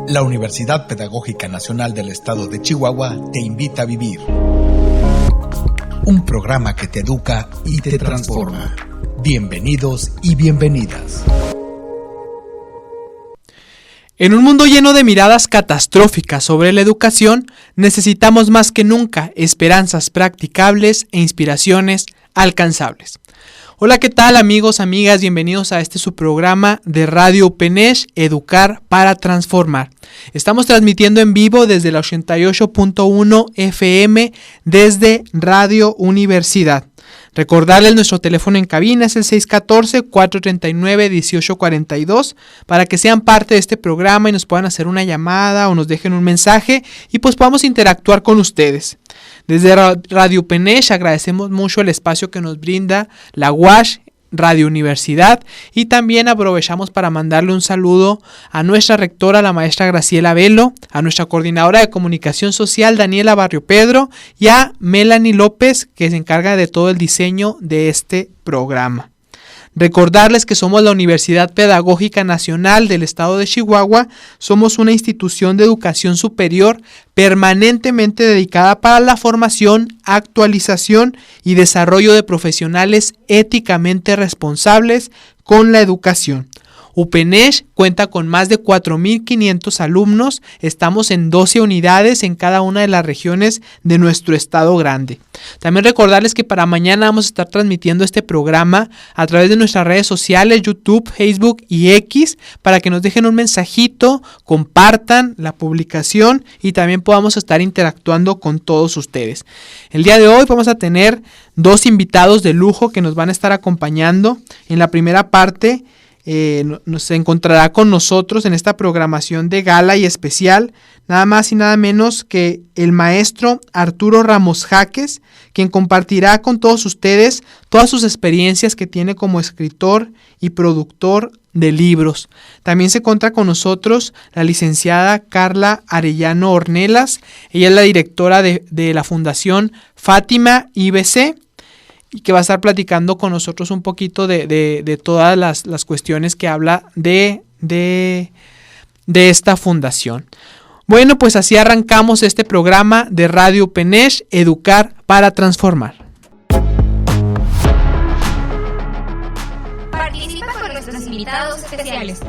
La Universidad Pedagógica Nacional del Estado de Chihuahua te invita a vivir un programa que te educa y te transforma. Bienvenidos y bienvenidas. En un mundo lleno de miradas catastróficas sobre la educación, necesitamos más que nunca esperanzas practicables e inspiraciones alcanzables. Hola, ¿qué tal amigos, amigas? Bienvenidos a su programa de Radio UPNESH, Educar para Transformar. Estamos transmitiendo en vivo desde la 88.1 FM desde Radio Universidad. Recordarles nuestro teléfono en cabina es el 614-439-1842 para que sean parte de este programa y nos puedan hacer una llamada o nos dejen un mensaje y pues podamos interactuar con ustedes. Desde Radio UPNESH agradecemos mucho el espacio que nos brinda la UASH Radio Universidad y también aprovechamos para mandarle un saludo a nuestra rectora, la maestra Graciela Velo, a nuestra coordinadora de comunicación social, Daniela Barrio Pedro, y a Melanie López, que se encarga de todo el diseño de este programa. Recordarles que somos la Universidad Pedagógica Nacional del Estado de Chihuahua, somos una institución de educación superior permanentemente dedicada para la formación, actualización y desarrollo de profesionales éticamente responsables con la educación. UPNESH cuenta con más de 4.500 alumnos, estamos en 12 unidades en cada una de las regiones de nuestro estado grande. También recordarles que para mañana vamos a estar transmitiendo este programa a través de nuestras redes sociales, YouTube, Facebook y X, para que nos dejen un mensajito, compartan la publicación y también podamos estar interactuando con todos ustedes. El día de hoy vamos a tener dos invitados de lujo que nos van a estar acompañando. En la primera parte se encontrará con nosotros en esta programación de gala y especial, nada más y nada menos que el maestro Arturo Ramos Jaques, quien compartirá con todos ustedes todas sus experiencias que tiene como escritor y productor de libros. También se encuentra con nosotros la licenciada Carla Arellano Ornelas, ella es la directora de la Fundación Fátima IBC, y que va a estar platicando con nosotros un poquito de todas las cuestiones que habla de esta fundación. Bueno, pues así arrancamos este programa de Radio UPNESH, Educar para Transformar. Participa con nuestros invitados especiales.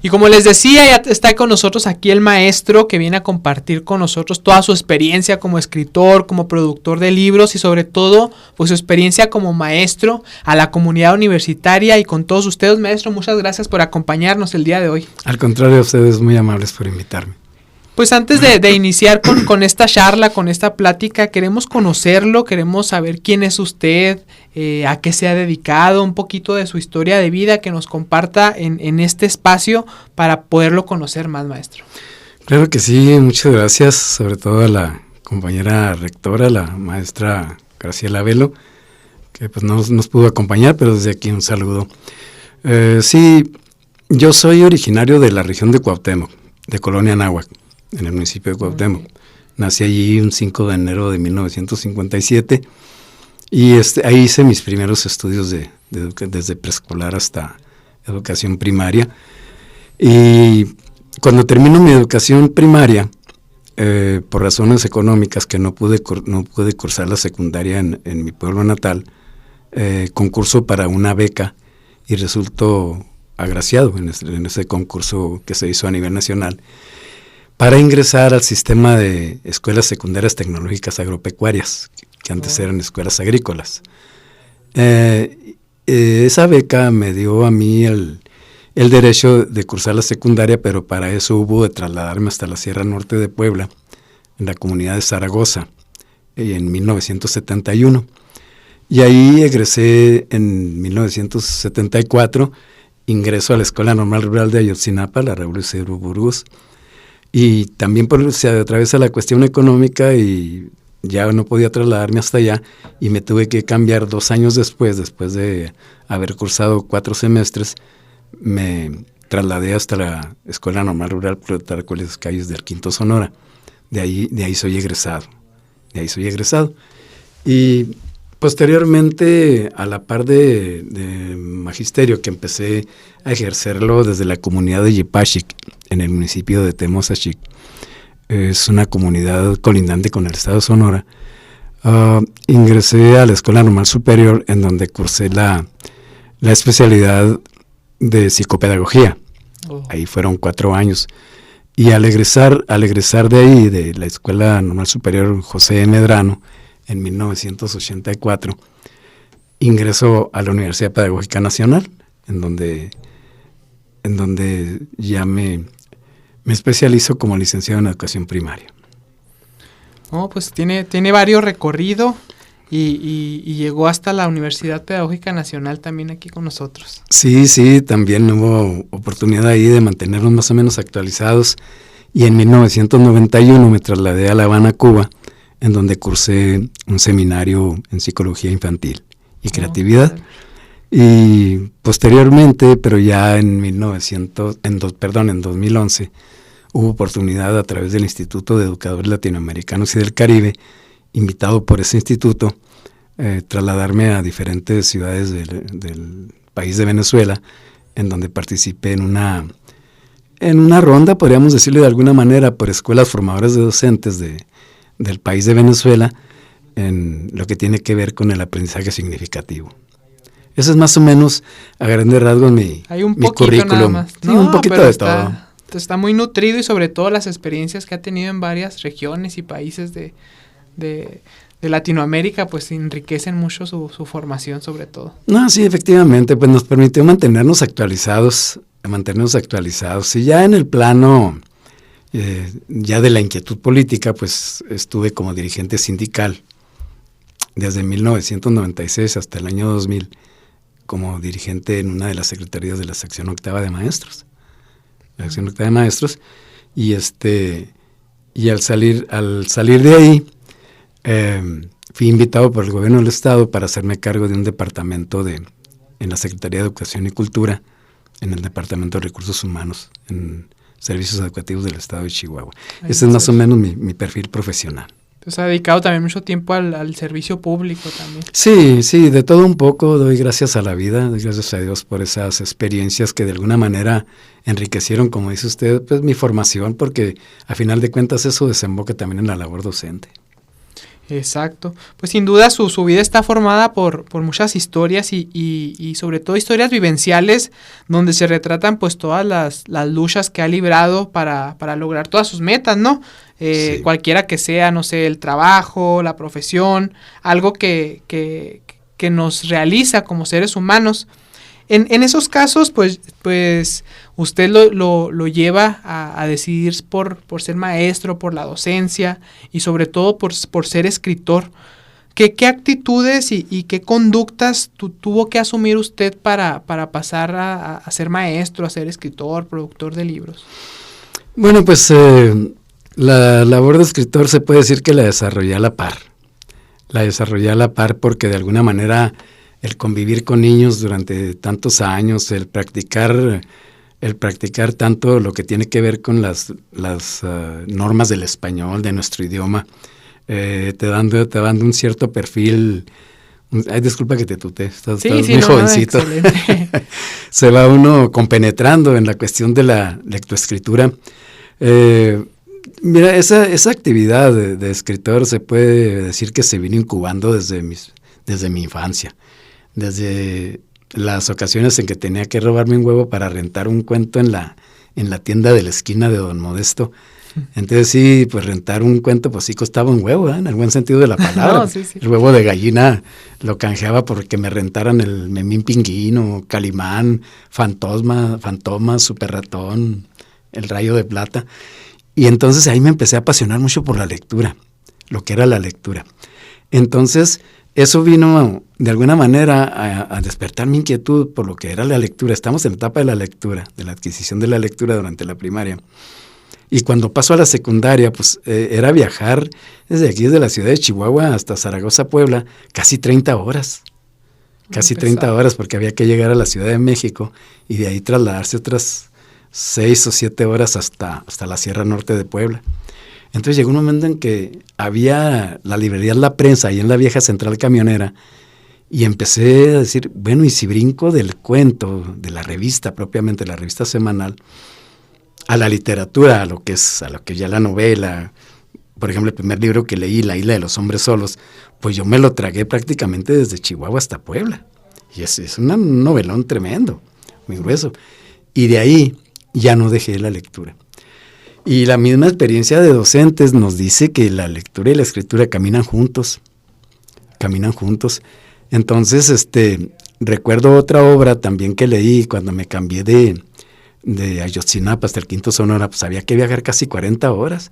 Y como les decía, ya está con nosotros aquí el maestro que viene a compartir con nosotros toda su experiencia como escritor, como productor de libros y sobre todo pues su experiencia como maestro a la comunidad universitaria y con todos ustedes. Maestro, muchas gracias por acompañarnos el día de hoy. Al contrario, ustedes muy amables por invitarme. Pues antes de iniciar con esta charla, con esta plática, queremos conocerlo, queremos saber quién es usted, a qué se ha dedicado, un poquito de su historia de vida, que nos comparta en este espacio para poderlo conocer más, maestro. Claro que sí, muchas gracias, sobre todo a la compañera rectora, la maestra Graciela Velo, que pues no nos pudo acompañar, pero desde aquí un saludo. Sí, yo soy originario de la región de Cuauhtémoc, de Colonia Anáhuac, en el municipio de Cuauhtémoc. Nací allí un 5 de enero de 1957 y ahí hice mis primeros estudios desde preescolar hasta educación primaria. Y cuando termino mi educación primaria, por razones económicas que no pude cursar la secundaria en mi pueblo natal, concurso para una beca y resulto agraciado en ese concurso que se hizo a nivel nacional para ingresar al sistema de escuelas secundarias tecnológicas agropecuarias, que antes eran escuelas agrícolas. Esa beca me dio a mí el derecho de cursar la secundaria, pero para eso hubo de trasladarme hasta la Sierra Norte de Puebla, en la comunidad de Zaragoza, en 1971. Y ahí egresé en 1974, ingreso a la Escuela Normal Rural de Ayotzinapa, la Raúl Cedro Burgos, y también se atraviesa la cuestión económica y ya no podía trasladarme hasta allá y me tuve que cambiar 2 años después de haber cursado 4 semestres, me trasladé hasta la Escuela Normal Rural Plutarco Elías Calles del Quinto Sonora. De ahí soy egresado. Y Posteriormente, a la par de magisterio, que empecé a ejercerlo desde la comunidad de Yepaxic, en el municipio de Temozachic, es una comunidad colindante con el estado de Sonora, ingresé a la Escuela Normal Superior, en donde cursé la especialidad de psicopedagogía. Ahí fueron 4 años. Y al egresar de ahí, de la Escuela Normal Superior José Medrano, en 1984, ingreso a la Universidad Pedagógica Nacional, en donde ya me especializo como licenciado en educación primaria. Pues tiene varios recorridos y llegó hasta la Universidad Pedagógica Nacional también aquí con nosotros. Sí, también hubo oportunidad ahí de mantenernos más o menos actualizados, y en 1991 me trasladé a La Habana, Cuba, en donde cursé un seminario en psicología infantil y creatividad. Y posteriormente, pero ya en 2011, hubo oportunidad a través del Instituto de Educadores Latinoamericanos y del Caribe, invitado por ese instituto, trasladarme a diferentes ciudades del país de Venezuela, en donde participé en una ronda, podríamos decirle de alguna manera, por escuelas formadoras de docentes del país de Venezuela, en lo que tiene que ver con el aprendizaje significativo. Eso es más o menos, a grandes rasgos, mi currículum. Nada más. Sí, un poquito de todo. Está muy nutrido, y sobre todo las experiencias que ha tenido en varias regiones y países de Latinoamérica, pues enriquecen mucho su formación, sobre todo. No, sí, efectivamente, pues nos permitió mantenernos actualizados, y ya en el plano ya de la inquietud política, pues estuve como dirigente sindical desde 1996 hasta el año 2000, como dirigente en una de las secretarías de la sección octava de maestros. Y al salir de ahí, fui invitado por el gobierno del estado para hacerme cargo de un departamento en la Secretaría de Educación y Cultura, en el Departamento de Recursos Humanos, en Servicios Educativos del estado de Chihuahua. Ese es más o menos mi perfil profesional. Entonces ha dedicado también mucho tiempo al servicio público también. Sí, de todo un poco. Doy gracias a la vida, doy gracias a Dios por esas experiencias que de alguna manera enriquecieron, como dice usted, pues mi formación, porque a final de cuentas eso desemboca también en la labor docente. Exacto. Pues sin duda su vida está formada por muchas historias y sobre todo historias vivenciales, donde se retratan pues todas las luchas que ha librado para lograr todas sus metas, ¿no? Sí. Cualquiera que sea, no sé, el trabajo, la profesión, algo que nos realiza como seres humanos. En esos casos, pues usted lo lleva a decidir por ser maestro, por la docencia y sobre todo por ser escritor. ¿Qué actitudes y qué conductas tuvo que asumir usted para pasar a ser maestro, a ser escritor, productor de libros? Bueno, pues la labor de escritor se puede decir que la desarrollé a la par. Porque de alguna manera el convivir con niños durante tantos años, el practicar tanto lo que tiene que ver con las normas del español, de nuestro idioma, te dando un cierto perfil. Ay, disculpa que te tutee, estás muy jovencito. Se va uno compenetrando en la cuestión de la lectoescritura. Mira, esa actividad de escritor se puede decir que se vino incubando desde mi infancia. Desde las ocasiones en que tenía que robarme un huevo para rentar un cuento en la tienda de la esquina de Don Modesto. Entonces sí, pues rentar un cuento pues sí costaba un huevo, en el buen sentido de la palabra. No, sí. El huevo de gallina lo canjeaba porque me rentaran el Memín Pingüino, Calimán, Fantoma, Super Ratón, El Rayo de Plata. Y entonces ahí me empecé a apasionar mucho por la lectura, lo que era la lectura. Entonces eso vino de alguna manera a despertar mi inquietud por lo que era la lectura. Estamos en la etapa de la lectura, de la adquisición de la lectura durante la primaria. Y cuando paso a la secundaria, pues era viajar desde la ciudad de Chihuahua hasta Zaragoza, Puebla, casi 30 horas. Casi 30 horas, porque había que llegar a la Ciudad de México y de ahí trasladarse otras 6 o 7 horas hasta la Sierra Norte de Puebla. Entonces llegó un momento en que había la librería La Prensa ahí en la vieja central camionera, y empecé a decir, bueno, y si brinco del cuento, de la revista propiamente, la revista semanal, a la literatura, a lo que ya la novela. Por ejemplo, el primer libro que leí, La isla de los hombres solos, pues yo me lo tragué prácticamente desde Chihuahua hasta Puebla. Y es un novelón tremendo, muy grueso. Y de ahí ya no dejé la lectura. Y la misma experiencia de docentes nos dice que la lectura y la escritura caminan juntos. Entonces, recuerdo otra obra también que leí cuando me cambié de Ayotzinapa hasta el Quinto Sonora, pues había que viajar casi 40 horas.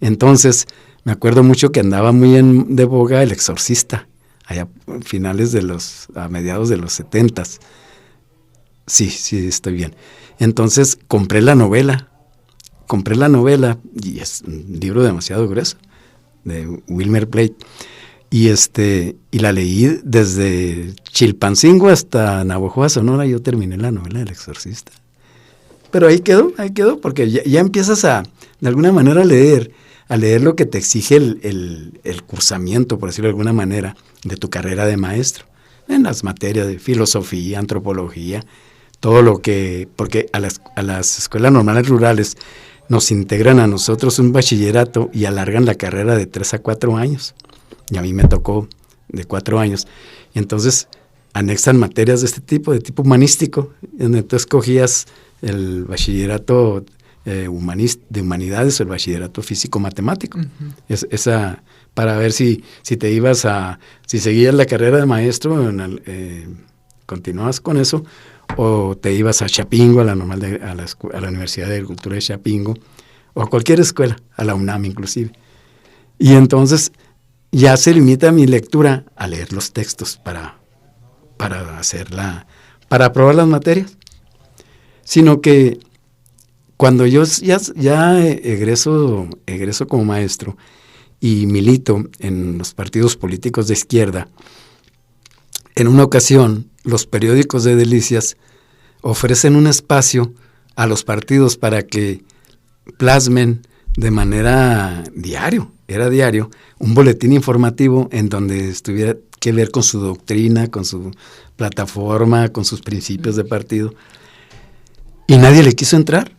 Entonces, me acuerdo mucho que andaba muy de boga El Exorcista, allá a mediados de los 70s. Sí, estoy bien. Entonces, compré la novela, y es un libro demasiado grueso, de Wilmer Blake, y la leí desde Chilpancingo hasta Navojoa, Sonora. Yo terminé la novela del Exorcista. Pero ahí quedó, porque ya empiezas de alguna manera a leer lo que te exige el cursamiento, por decirlo de alguna manera, de tu carrera de maestro, en las materias de filosofía, antropología, todo lo que, porque a las escuelas normales rurales nos integran a nosotros un bachillerato y alargan la carrera de 3 a 4 años, y a mí me tocó de 4 años, y entonces anexan materias de de tipo humanístico, donde tú escogías el bachillerato de humanidades o el bachillerato físico-matemático. Uh-huh. Para ver si seguías la carrera de maestro, continuabas con eso, o te ibas a Chapingo, a la Universidad de Agricultura de Chapingo, o a cualquier escuela, a la UNAM inclusive. Y entonces ya se limita mi lectura a leer los textos para aprobar las materias. Sino que cuando yo ya egreso como maestro y milito en los partidos políticos de izquierda, en una ocasión los periódicos de Delicias ofrecen un espacio a los partidos para que plasmen de manera diario, un boletín informativo en donde estuviera que ver con su doctrina, con su plataforma, con sus principios de partido. Y nadie le quiso entrar.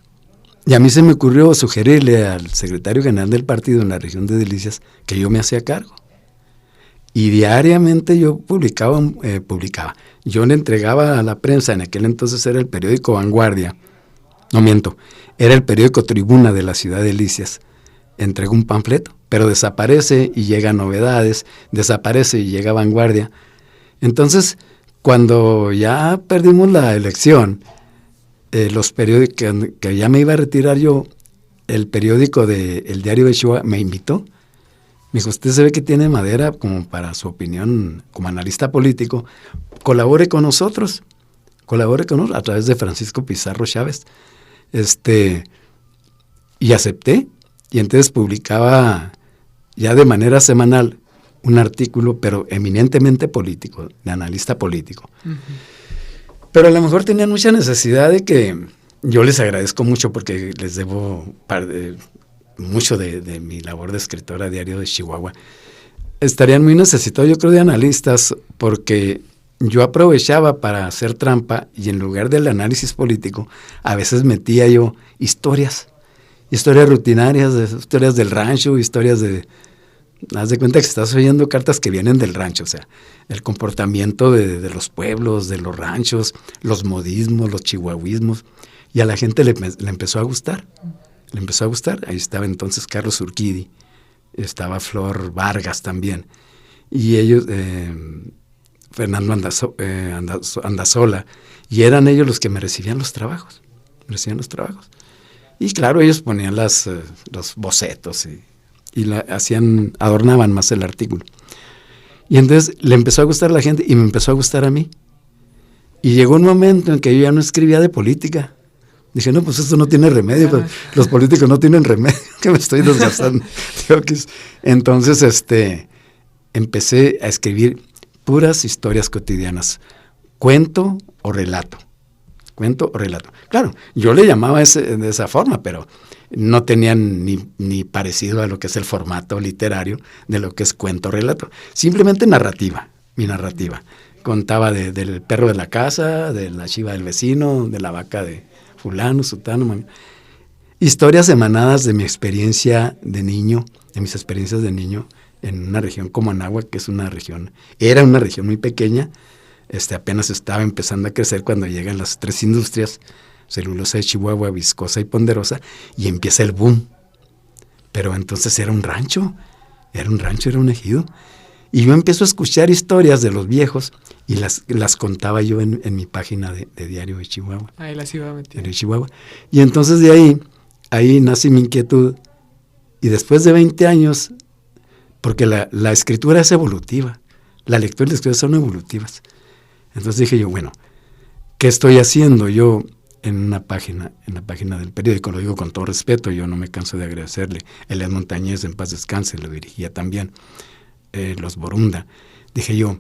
Y a mí se me ocurrió sugerirle al secretario general del partido en la región de Delicias que yo me hacía cargo. Y diariamente yo publicaba. Yo le entregaba a la prensa, en aquel entonces era el periódico Vanguardia, no miento, era el periódico Tribuna de la ciudad de Delicias. Entrego un panfleto, pero desaparece y llegan novedades, desaparece y llega Vanguardia. Entonces, cuando ya perdimos la elección, los periódicos, que ya me iba a retirar yo, el periódico El Diario de Chihuahua me invitó. Me dijo, usted se ve que tiene madera como para su opinión como analista político, colabore con nosotros a través de Francisco Pizarro Chávez. Y acepté, y entonces publicaba ya de manera semanal un artículo, pero eminentemente político, de analista político. Uh-huh. Pero a lo mejor tenían mucha necesidad de que yo les agradezco mucho porque les debo mucho de mi labor de escritor a Diario de Chihuahua. Estarían muy necesitados, yo creo, de analistas, porque yo aprovechaba para hacer trampa y en lugar del análisis político, a veces metía yo historias rutinarias, historias del rancho, historias de... Haz de cuenta que estás oyendo cartas que vienen del rancho, o sea, el comportamiento de los pueblos, de los ranchos, los modismos, los chihuahuismos, y a la gente le empezó a gustar. Ahí estaba entonces Carlos Urquidi, estaba Flor Vargas también, y ellos, Fernando Andazola, y eran ellos los que me recibían los trabajos. Y claro, ellos ponían los bocetos y adornaban más el artículo. Y entonces le empezó a gustar a la gente y me empezó a gustar a mí. Y llegó un momento en que yo ya no escribía de política. Dije, no, pues esto no tiene remedio, pues, los políticos no tienen remedio, que me estoy desgastando. Entonces, empecé a escribir puras historias cotidianas, cuento o relato. cuento o relato. Claro, yo le llamaba de esa forma, pero no tenían ni parecido a lo que es el formato literario de lo que es cuento o relato. Simplemente narrativa, mi narrativa. Contaba del perro de la casa, de la chiva del vecino, de la vaca de fulano, sutano. Historias emanadas de mi experiencia de niño, de mis experiencias de niño en una región como Anáhuac, que era una región muy pequeña, apenas estaba empezando a crecer cuando llegan las 3 industrias, celulosa de Chihuahua, viscosa y ponderosa, y empieza el boom. Pero entonces era un rancho, era un ejido. Y yo empiezo a escuchar historias de los viejos y las contaba yo en mi página de Diario de Chihuahua. Ahí las iba a meter. Diario de Chihuahua. Y entonces de ahí nace mi inquietud. Y después de 20 años, porque la escritura es evolutiva, la lectura y la escritura son evolutivas. Entonces dije yo, bueno, ¿qué estoy haciendo yo en la página del periódico? Lo digo con todo respeto, yo no me canso de agradecerle. Elias Montañez, en paz descanse, lo dirigía también. Los Borunda. Dije yo,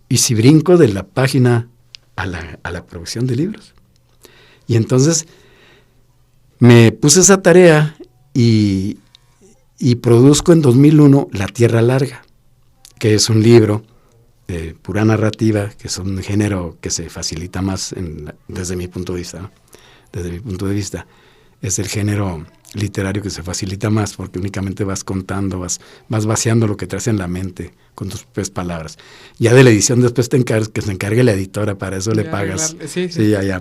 ¿y si brinco de la página a la producción de libros? Y entonces me puse esa tarea y produzco en 2001 La Tierra Larga, que es un libro de pura narrativa, que es un género que se facilita más desde mi punto de vista, ¿no? Desde mi punto de vista, es el género literario que se facilita más porque únicamente vas contando, vas vaciando lo que traes en la mente con tus propias palabras. Ya de la edición después que se encargue la editora, para eso le pagas. Sí,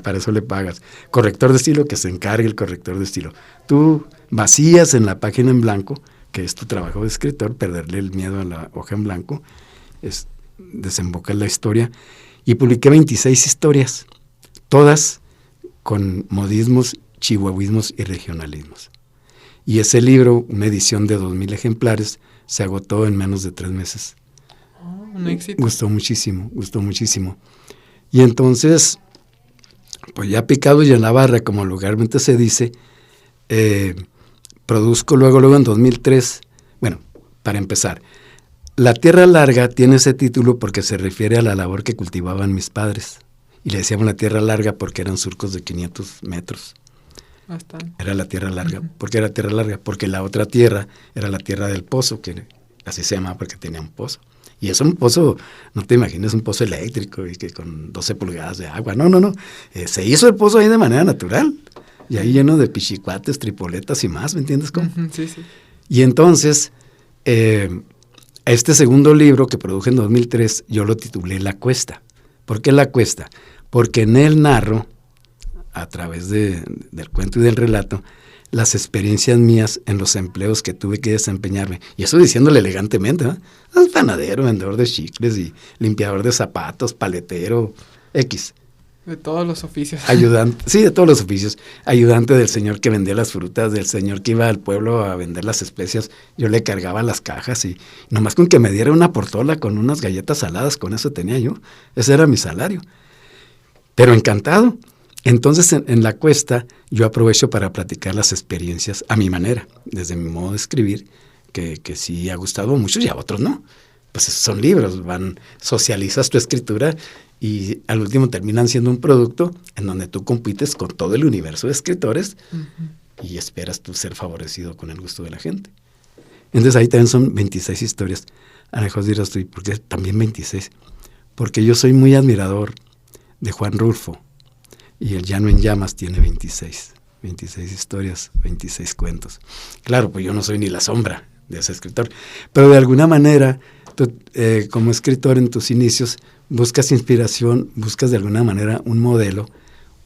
para eso le pagas. Corrector de estilo, que se encargue el corrector de estilo. Tú vacías en la página en blanco, que es tu trabajo de escritor, perderle el miedo a la hoja en blanco, desemboca en la historia, y publiqué 26 historias, todas con modismos, chihuahuismos y regionalismos. Y ese libro, una edición de 2,000 ejemplares, se agotó en menos de 3 meses. Un éxito. Gustó muchísimo. Y entonces, pues ya picado y en la barra, como vulgarmente se dice, produzco luego en 2003, bueno, para empezar, La Tierra Larga tiene ese título porque se refiere a la labor que cultivaban mis padres. Y le decíamos La Tierra Larga porque eran surcos de 500 metros. Bastante. Era la Tierra Larga. Uh-huh. ¿Por qué era Tierra Larga? Porque la otra tierra era la tierra del pozo, que así se llamaba porque tenía un pozo. Y es un pozo, no te imagines, un pozo eléctrico y que con 12 pulgadas de agua. No. Se hizo el pozo ahí de manera natural. Y ahí lleno de pichicuates, tripoletas y más, ¿me entiendes cómo? Uh-huh, sí. Y entonces, este segundo libro que produje en 2003, yo lo titulé La Cuesta. ¿Por qué La Cuesta? Porque en él narro, a través del cuento y del relato, las experiencias mías en los empleos que tuve que desempeñarme. Y eso diciéndole elegantemente, ¿no? Panadero, vendedor de chicles y limpiador de zapatos, paletero, X. De todos los oficios. Ayudante, sí, de todos los oficios. Ayudante del señor que vendía las frutas, del señor que iba al pueblo a vender las especias. Yo le cargaba las cajas y nomás con que me diera una portola con unas galletas saladas, con eso tenía yo. Ese era mi salario. Pero encantado. Entonces, en La Cuesta, yo aprovecho para platicar las experiencias a mi manera, desde mi modo de escribir, que sí ha gustado a muchos y a otros no. Pues son libros, socializas tu escritura y al último terminan siendo un producto en donde tú compites con todo el universo de escritores uh-huh. y esperas tú ser favorecido con el gusto de la gente. Entonces, ahí también son 26 historias. A lo mejor dirás tú, ¿por qué también 26? Porque yo soy muy admirador de Juan Rulfo. Y El Llano en Llamas tiene 26 historias, 26 cuentos. Claro, pues yo no soy ni la sombra de ese escritor, pero de alguna manera, tú, como escritor en tus inicios, buscas inspiración, buscas de alguna manera un modelo,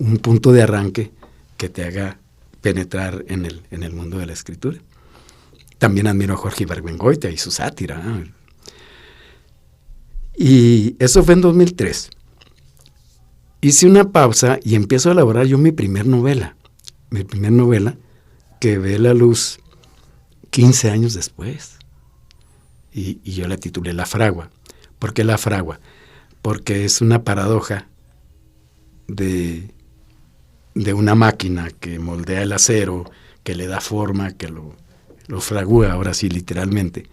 un punto de arranque que te haga penetrar en el mundo de la escritura. También admiro a Jorge Ibargüengoitia y su sátira, ¿no? Y eso fue en 2003. Hice una pausa y empiezo a elaborar yo mi primer novela que ve la luz 15 años después. Y yo la titulé La Fragua. ¿Por qué La Fragua? Porque es una paradoja de una máquina que moldea el acero, que le da forma, que lo fragúa, ahora sí, literalmente,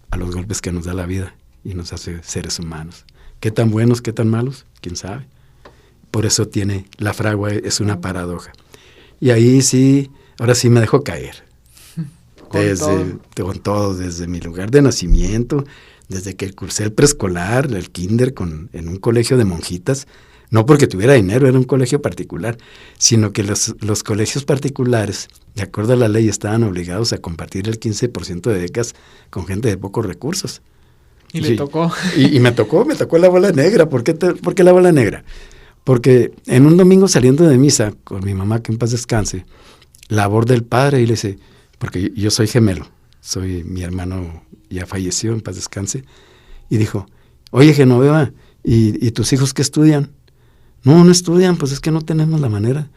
a los golpes que nos da la vida y nos hace seres humanos. ¿Qué tan buenos, qué tan malos? ¿Quién sabe? por eso tiene la fragua, es una paradoja. Y ahí sí, ahora sí me dejó caer. Con todo, desde mi lugar de nacimiento, desde que cursé el preescolar, el kinder en un colegio de monjitas, no porque tuviera dinero, era un colegio particular, sino que los colegios particulares, de acuerdo a la ley, estaban obligados a compartir el 15% de becas con gente de pocos recursos. Y le tocó. Y me tocó la bola negra. ¿Por qué la bola negra? Porque en un domingo saliendo de misa, con mi mamá, que en paz descanse, labor del padre, y le dice, porque yo soy gemelo, mi hermano ya falleció, en paz descanse, y dijo, oye Genoveva, ¿y tus hijos qué estudian? No estudian, pues es que no tenemos la manera.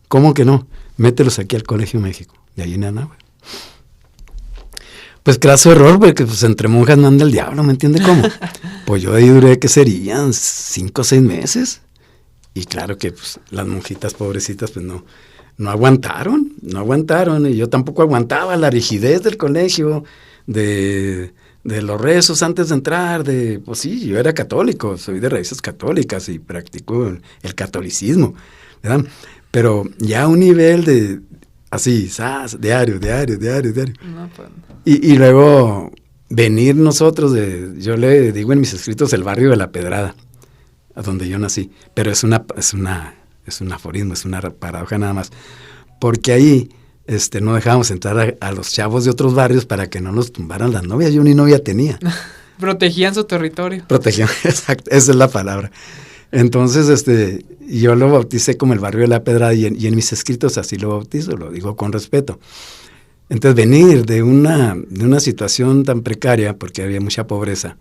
¿Cómo que no? Mételos aquí al Colegio México, de allí en Anáhuac. Pues craso error, porque pues entre monjas no anda el diablo, ¿me entiende cómo? Pues yo ahí duré, ¿qué serían? 5 o 6 meses. Y claro que pues las monjitas pobrecitas pues no aguantaron, y yo tampoco aguantaba la rigidez del colegio, de los rezos antes de entrar, pues sí, yo era católico, soy de raíces católicas y practico el catolicismo, ¿verdad? Pero ya a un nivel de, así, diario. No, pues. Y luego venir nosotros yo le digo en mis escritos el barrio de La Pedrada, a donde yo nací, pero es un aforismo, es una paradoja nada más, porque ahí no dejábamos entrar a los chavos de otros barrios para que no nos tumbaran las novias. Yo ni novia tenía. Protegían su territorio. Exacto, esa es la palabra. Entonces, yo lo bauticé como el barrio de La Pedrada y en mis escritos así lo bautizo, lo digo con respeto. Entonces, venir de una situación tan precaria, porque había mucha pobreza,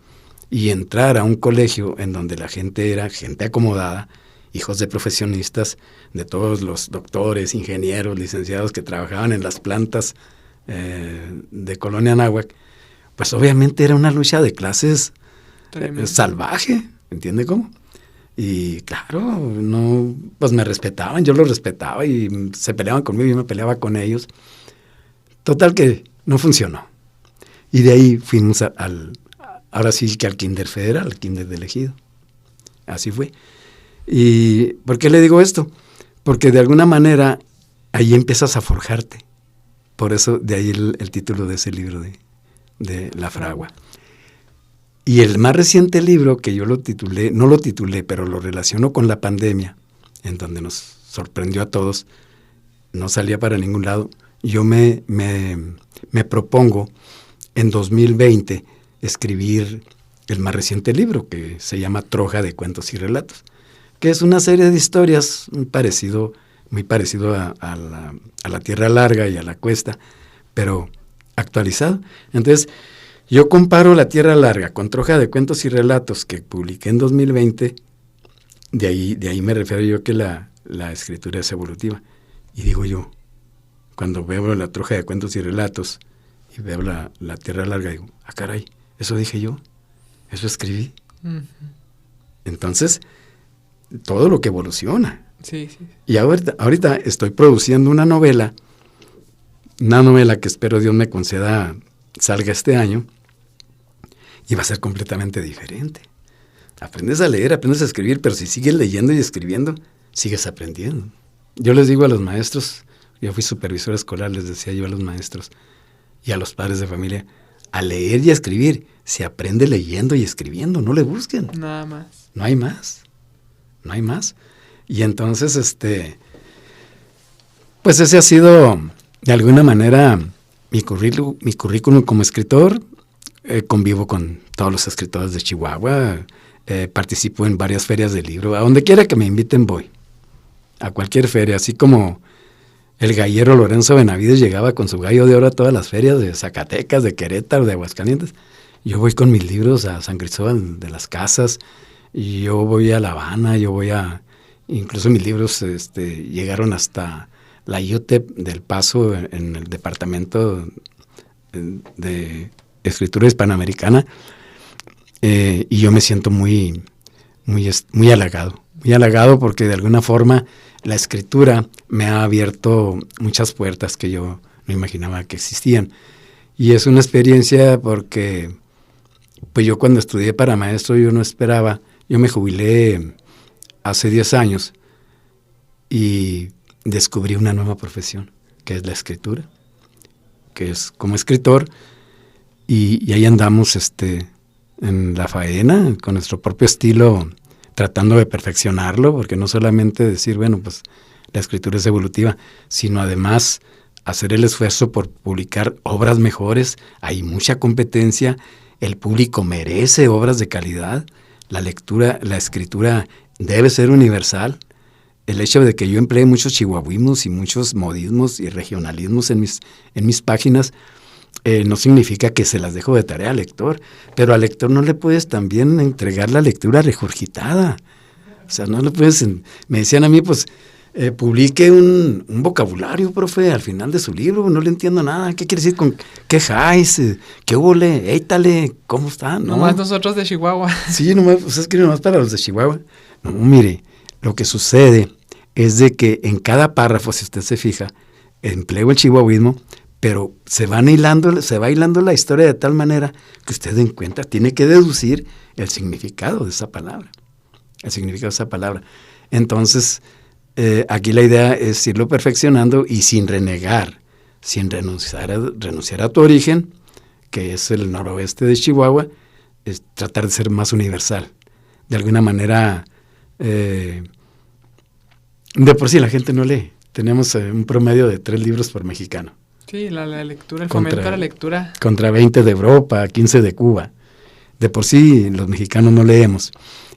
y entrar a un colegio en donde la gente era gente acomodada, hijos de profesionistas, de todos los doctores, ingenieros, licenciados que trabajaban en las plantas de Colonia Anáhuac, pues obviamente era una lucha de clases salvaje, ¿entiende cómo? Y claro, pues me respetaban, yo los respetaba y se peleaban conmigo y yo me peleaba con ellos. Total que no funcionó. Y de ahí fuimos ahora sí que al Kinder Federal, al Kinder de Ejido. Así fue. ¿Y por qué le digo esto? Porque de alguna manera ahí empiezas a forjarte. Por eso de ahí el título de ese libro de La Fragua. Y el más reciente libro que yo no lo titulé, pero lo relaciono con la pandemia, en donde nos sorprendió a todos, no salía para ningún lado. Yo me propongo en 2020 escribir el más reciente libro, que se llama Troja de Cuentos y Relatos, que es una serie de historias muy parecido a la Tierra Larga y a La Cuesta, pero actualizado. Entonces, yo comparo La Tierra Larga con Troja de Cuentos y Relatos, que publiqué en 2020, de ahí me refiero yo que la escritura es evolutiva. Y digo yo, cuando veo la Troja de Cuentos y Relatos y veo la Tierra Larga, digo, caray, eso dije yo, eso escribí. Uh-huh. Entonces, todo lo que evoluciona. Sí. Y ahorita estoy produciendo una novela que espero Dios me conceda salga este año, y va a ser completamente diferente. Aprendes a leer, aprendes a escribir, pero si sigues leyendo y escribiendo, sigues aprendiendo. Yo les digo a los maestros, yo fui supervisor escolar, les decía yo a los maestros y a los padres de familia, a leer y a escribir, se aprende leyendo y escribiendo, no le busquen. Nada más. No hay más. Y entonces, pues ese ha sido, de alguna manera, mi currículum como escritor. Convivo con todos los escritores de Chihuahua, participo en varias ferias de libro, a donde quiera que me inviten voy, a cualquier feria, así como el gallero Lorenzo Benavides llegaba con su gallo de oro a todas las ferias de Zacatecas, de Querétaro, de Aguascalientes. Yo voy con mis libros a San Cristóbal de las Casas, y yo voy a La Habana, incluso mis libros llegaron hasta la IUTEP del Paso, en el departamento de escritura hispanoamericana, y yo me siento muy halagado porque de alguna forma la escritura me ha abierto muchas puertas que yo no imaginaba que existían. Y es una experiencia porque pues yo cuando estudié para maestro yo no esperaba, yo me jubilé hace 10 años y descubrí una nueva profesión, que es la escritura, que es como escritor, y ahí andamos en la faena, con nuestro propio estilo, tratando de perfeccionarlo, porque no solamente decir, bueno, pues la escritura es evolutiva, sino además hacer el esfuerzo por publicar obras mejores. Hay mucha competencia, el público merece obras de calidad, la escritura debe ser universal. El hecho de que yo emplee muchos chihuahuismos y muchos modismos y regionalismos en mis páginas no significa que se las dejo de tarea al lector, pero al lector no le puedes también entregar la lectura regurgitada. O sea, no le puedes... Me decían a mí, pues, publique un vocabulario, profe, al final de su libro, no le entiendo nada. ¿Qué quiere decir con qué jais? ¿Qué hubole? Éitale, ¿cómo está? No. Nomás nosotros de Chihuahua. Sí, nomás, pues es que nomás para los de Chihuahua. No, mire, lo que sucede es de que en cada párrafo, si usted se fija, empleo el chihuahuismo, pero se va hilando la historia de tal manera que usted tiene que deducir el significado de esa palabra. Entonces, aquí la idea es irlo perfeccionando y sin renegar, sin renunciar a tu origen, que es el noroeste de Chihuahua, es tratar de ser más universal. De alguna manera, de por sí la gente no lee. Tenemos un promedio de 3 libros por mexicano. Sí, la lectura, el fomento a la lectura. Contra 20 de Europa, 15 de Cuba. De por sí los mexicanos no leemos.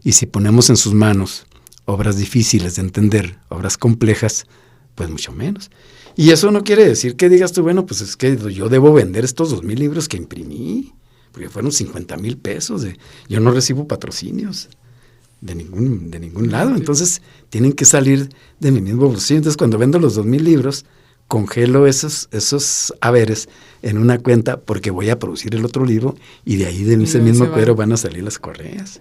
Y si ponemos en sus manos obras difíciles de entender, obras complejas, pues mucho menos. Y eso no quiere decir que digas tú, bueno, pues es que yo debo vender estos 2,000 libros que imprimí, porque fueron 50,000 pesos. Yo no recibo patrocinios de ningún lado. Entonces tienen que salir de mi mismo bolsillo. Entonces cuando vendo los 2,000 libros, congelo esos haberes en una cuenta porque voy a producir el otro libro y de ahí de ese mismo cuero van a salir las correas.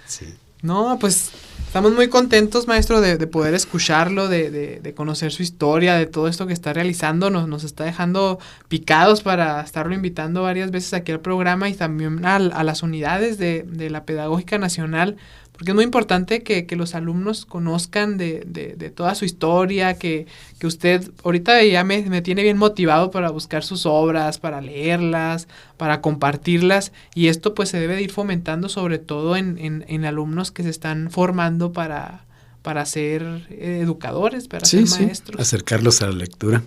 Sí. No, pues estamos muy contentos, maestro, de poder escucharlo, de conocer su historia, de todo esto que está realizando. Nos está dejando picados para estarlo invitando varias veces aquí al programa y también a las unidades de la Pedagógica Nacional, porque es muy importante que los alumnos conozcan de toda su historia, que usted ahorita ya me tiene bien motivado para buscar sus obras, para leerlas, para compartirlas, y esto pues se debe de ir fomentando sobre todo en alumnos que se están formando para ser educadores, para ser maestros. Acercarlos a la lectura.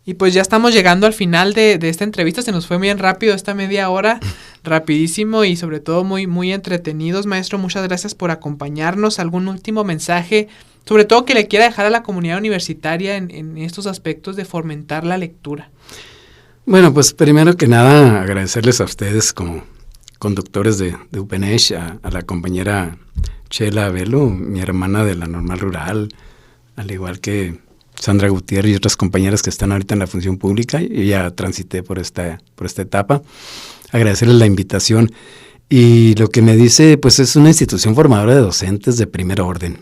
Y pues ya estamos llegando al final de esta entrevista. Se nos fue bien rápido esta media hora, rapidísimo y sobre todo muy, muy entretenidos. Maestro, muchas gracias por acompañarnos. ¿Algún último mensaje, sobre todo que le quiera dejar a la comunidad universitaria en estos aspectos de fomentar la lectura? Bueno, pues primero que nada agradecerles a ustedes como conductores de UPNESH, a la compañera Chela Velo, mi hermana de la Normal Rural, al igual que Sandra Gutiérrez y otras compañeras que están ahorita en la función pública. Yo ya transité por esta etapa. Agradecerles la invitación. Y lo que me dice, pues es una institución formadora de docentes de primer orden.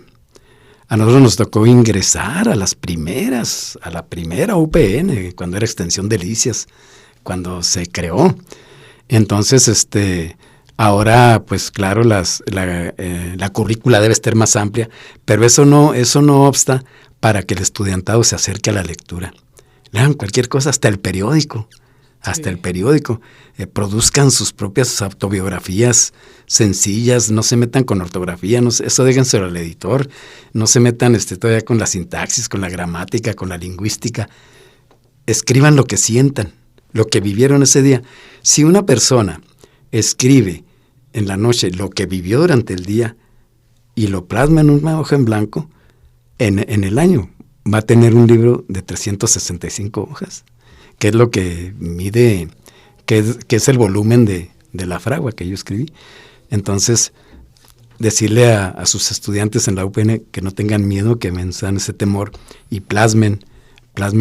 A nosotros nos tocó ingresar a la primera UPN, cuando era Extensión Delicias, cuando se creó. Entonces, ahora, pues claro, la currícula debe estar más amplia, pero eso no obsta para que el estudiantado se acerque a la lectura. Lean cualquier cosa, hasta el periódico. Produzcan sus propias autobiografías sencillas, no se metan con ortografía, eso déjenselo al editor, no se metan todavía con la sintaxis, con la gramática, con la lingüística. Escriban lo que sientan, lo que vivieron ese día. Si una persona escribe en la noche lo que vivió durante el día y lo plasma en una hoja en blanco, en el año va a tener un libro de 365 hojas, que es lo que mide, que es el volumen de la fragua que yo escribí. Entonces, decirle a sus estudiantes en la UPN que no tengan miedo, que venzan ese temor y plasmen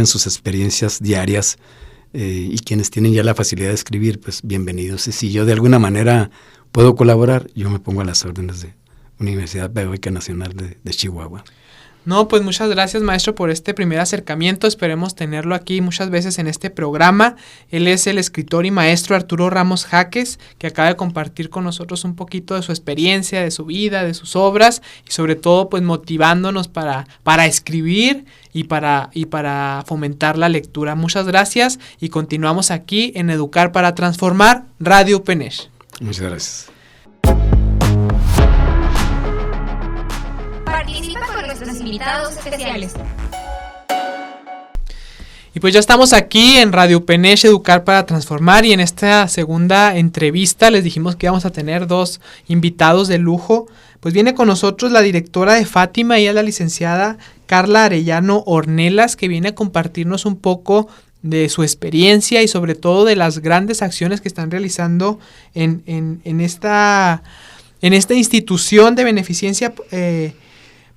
sus experiencias diarias, y quienes tienen ya la facilidad de escribir, pues bienvenidos. Y si yo de alguna manera puedo colaborar, yo me pongo a las órdenes de Universidad Pedagógica Nacional de Chihuahua. No, pues muchas gracias, maestro, por este primer acercamiento. Esperemos tenerlo aquí muchas veces en este programa. Él es el escritor y maestro Arturo Ramos Jaques, que acaba de compartir con nosotros un poquito de su experiencia, de su vida, de sus obras y sobre todo pues motivándonos para escribir y para fomentar la lectura. Muchas gracias y continuamos aquí en Educar para Transformar, Radio UPNESH. Muchas gracias. Participa con nuestros invitados especiales. Y pues ya estamos aquí en Radio UPNESH, Educar para Transformar, y en esta segunda entrevista les dijimos que íbamos a tener 2 invitados de lujo. Pues viene con nosotros la directora de Fátima, ella es la licenciada Carla Arellano Ornelas, que viene a compartirnos un poco de su experiencia y sobre todo de las grandes acciones que están realizando en esta institución de beneficencia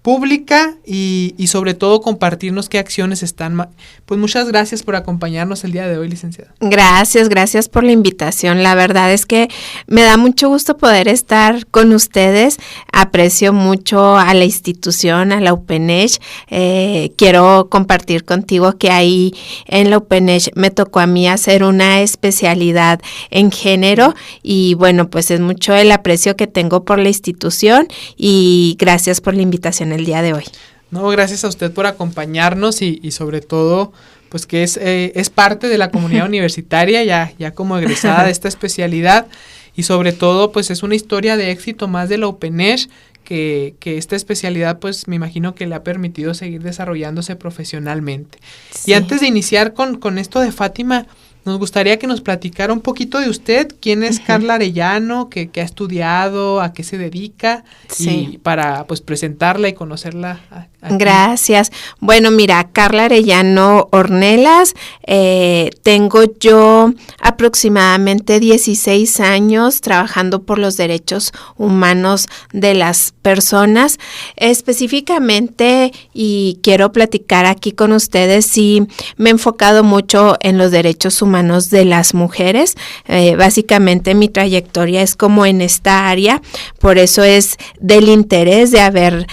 pública y sobre todo compartirnos qué acciones están. Pues muchas gracias por acompañarnos el día de hoy, licenciada. Gracias por la invitación. La verdad es que me da mucho gusto poder estar con ustedes. Aprecio mucho a la institución, a la UPNESH. Quiero compartir contigo que ahí en la UPNESH me tocó a mí hacer una especialidad en género y bueno, pues es mucho el aprecio que tengo por la institución y gracias por la invitación el día de hoy. No, gracias a usted por acompañarnos y sobre todo, pues que es parte de la comunidad universitaria, ya como egresada de esta especialidad y sobre todo, pues es una historia de éxito más de la UPNESH, que esta especialidad, pues me imagino que le ha permitido seguir desarrollándose profesionalmente. Sí. Y antes de iniciar con esto de Fátima, nos gustaría que nos platicara un poquito de usted, quién es Carla Arellano, qué ha estudiado, a qué se dedica, sí, y para pues presentarla y conocerla aquí. Gracias. Bueno, mira, Carla Arellano Ornelas, tengo yo aproximadamente 16 años trabajando por los derechos humanos de las personas, específicamente, y quiero platicar aquí con ustedes, sí, me he enfocado mucho en los derechos humanos de las mujeres. Básicamente mi trayectoria es como en esta área, por eso es del interés de haber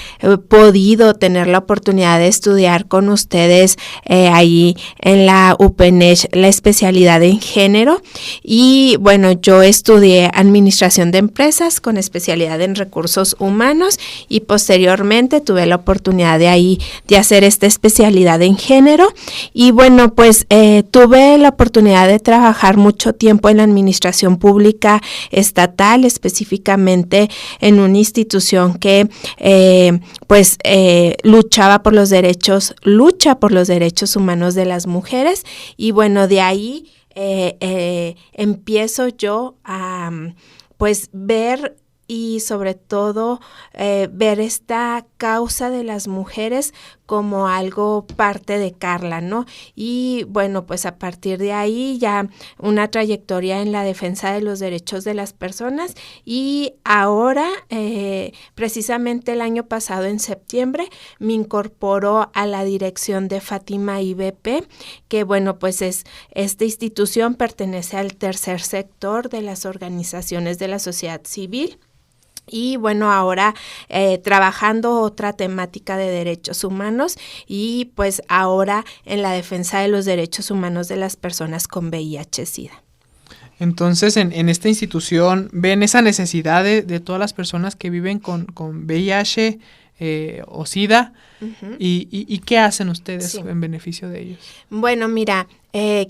podido tener la oportunidad de estudiar con ustedes ahí en la UPNESH la especialidad en género. Y bueno, yo estudié administración de empresas con especialidad en recursos humanos y posteriormente tuve la oportunidad de hacer esta especialidad en género. Y bueno, pues tuve la oportunidad de trabajar mucho tiempo en la administración pública estatal, específicamente en una institución que lucha por los derechos humanos de las mujeres. Y bueno, de ahí empiezo yo a pues ver y sobre todo ver esta causa de las mujeres como algo parte de Carla, ¿no? Y bueno, pues a partir de ahí ya una trayectoria en la defensa de los derechos de las personas y ahora, precisamente el año pasado en septiembre, me incorporó a la dirección de Fátima IBP, que bueno, pues esta institución pertenece al tercer sector de las organizaciones de la sociedad civil. Y bueno, ahora trabajando otra temática de derechos humanos y pues ahora en la defensa de los derechos humanos de las personas con VIH-Sida. Entonces, en esta institución ven esa necesidad de todas las personas que viven con VIH o SIDA. Uh-huh. ¿Y qué hacen ustedes en beneficio de ellos? Bueno, mira,